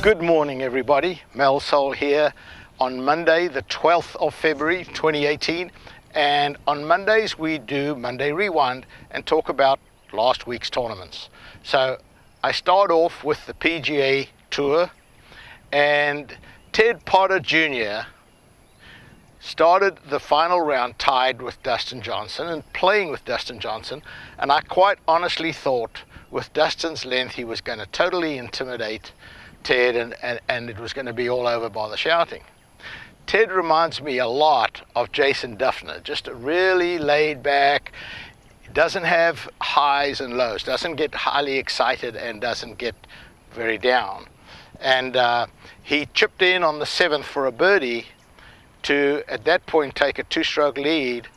Good morning, everybody. Mel Sol here on Monday, the 12th of February, 2018. And on Mondays, we do Monday Rewind and talk about last week's tournaments. So I start off with the PGA Tour, and Ted Potter Jr. started the final round tied with Dustin Johnson and playing with Dustin Johnson. And I quite honestly thought with Dustin's length, he was going to totally intimidate Ted and it was going to be all over by the shouting. Ted reminds me a lot of Jason Duffner, just a really laid back, doesn't have highs and lows, doesn't get highly excited and doesn't get very down. And he chipped in on the 7th for a birdie to, at that point, take a 2-stroke lead.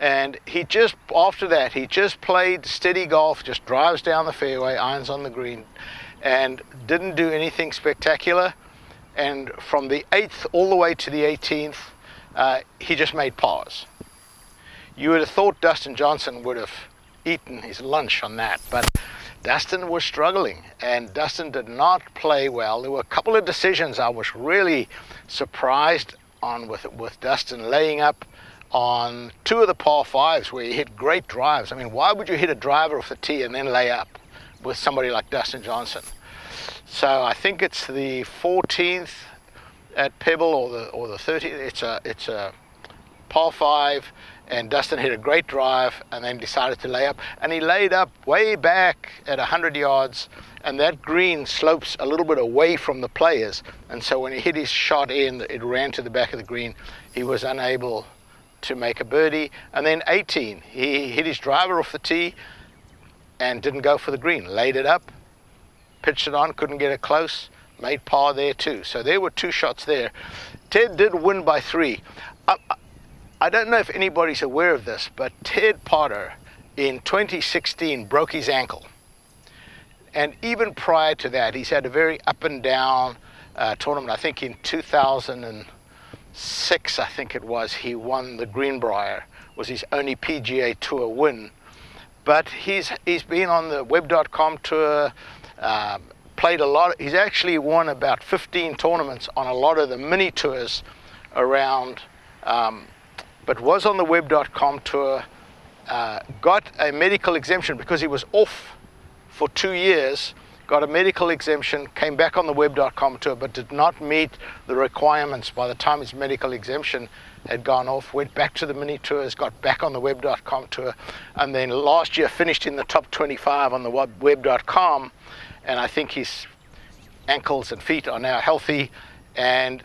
And he just, after that, he just played steady golf, just drives down the fairway, irons on the green, and didn't do anything spectacular. And from the 8th all the way to the 18th, he just made pars. You would have thought Dustin Johnson would have eaten his lunch on that, but Dustin was struggling, and Dustin did not play well. There were a couple of decisions I was really surprised on with Dustin laying up on 2 of the par 5s where he hit great drives. I mean, why would you hit a driver off the tee and then lay up with somebody like Dustin Johnson? So I think it's the 14th at Pebble or the 30th. It's a par 5, and Dustin hit a great drive and then decided to lay up, and he laid up way back at 100 yards, and that green slopes a little bit away from the players, and so when he hit his shot in, it ran to the back of the green. He was unable to make a birdie. And then 18, he hit his driver off the tee and didn't go for the green, laid it up, pitched it on, couldn't get it close, made par there too. So there were 2 shots there. Ted did win by 3. I don't know if anybody's aware of this, but Ted Potter in 2016 broke his ankle. And even prior to that, he's had a very up and down tournament. I think in 2006, I think it was, he won the Greenbrier, was his only PGA Tour win. But he's been on the web.com tour, played a lot. He's actually won about 15 tournaments on a lot of the mini tours around, but was on the web.com tour, got a medical exemption because he was off for 2 years, got a medical exemption, came back on the web.com tour, but did not meet the requirements by the time his medical exemption had gone off, went back to the mini tours, got back on the web.com tour, and then last year finished in the top 25 on the web.com, and I think his ankles and feet are now healthy, and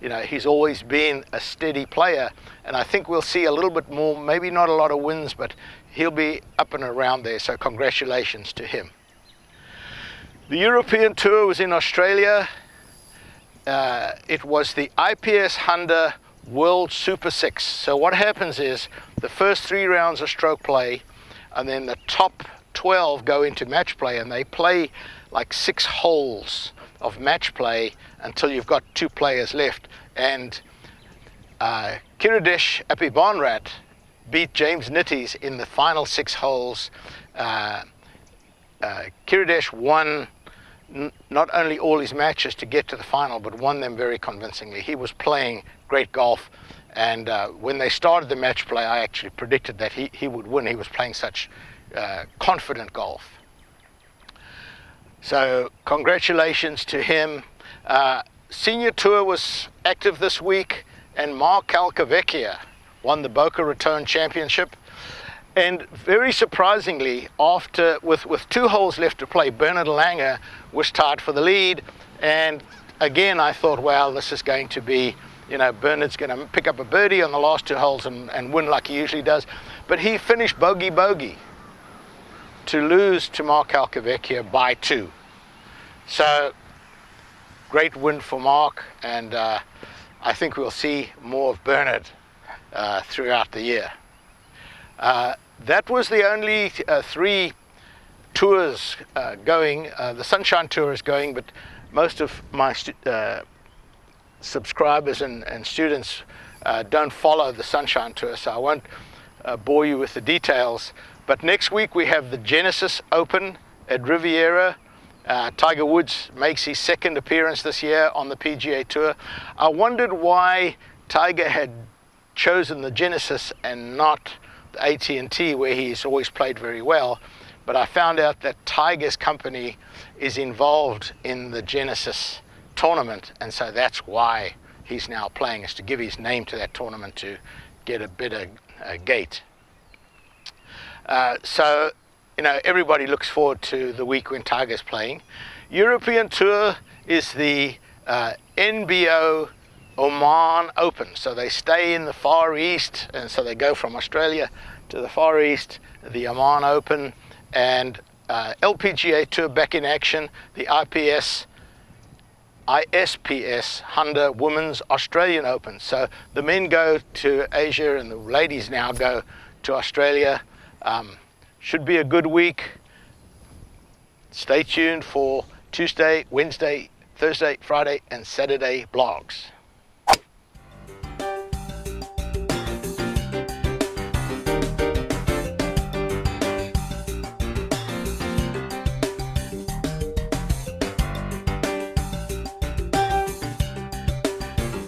you know, he's always been a steady player, and I think we'll see a little bit more, maybe not a lot of wins, but he'll be up and around there, so congratulations to him. The European Tour was in Australia. It was the IPS Honda World Super 6. So what happens is the first 3 rounds are stroke play, and then the top 12 go into match play, and they play like 6 holes of match play until you've got 2 players left. And Kiridesh Aphibarnrat beat James Nitties in the final 6 holes. Kiridesh won not only all his matches to get to the final, but won them very convincingly. He was playing great golf, and when they started the match play, I actually predicted that he would win. He was playing such confident golf. So congratulations to him. Senior Tour was active this week, and Mark Calcavecchia won the Boca Raton Championship. And very surprisingly, after with 2 holes left to play, Bernard Langer was tied for the lead. And again, I thought, well, this is going to be, you know, Bernard's going to pick up a birdie on the last 2 holes and win like he usually does. But he finished bogey to lose to Mark Calcavecchia by 2. So great win for Mark, and I think we'll see more of Bernard throughout the year. That was the only 3 tours going. The Sunshine Tour is going, but most of my subscribers and students don't follow the Sunshine Tour, so I won't bore you with the details. But next week we have the Genesis Open at Riviera, Tiger Woods makes his second appearance this year on the PGA Tour. I wondered why Tiger had chosen the Genesis and not the AT&T, where he's always played very well. But I found out that Tiger's company is involved in the Genesis tournament, and so that's why he's now playing, is to give his name to that tournament to get a better gate. So, you know, everybody looks forward to the week when Tiger's playing. European Tour is the NBO Oman Open. So they stay in the Far East, and so they go from Australia to the Far East, the Oman Open, and LPGA Tour back in action, the ISPS Honda Women's Australian Open. So the men go to Asia and the ladies now go to Australia. Should be a good week. Stay tuned for Tuesday, Wednesday, Thursday, Friday, and Saturday blogs.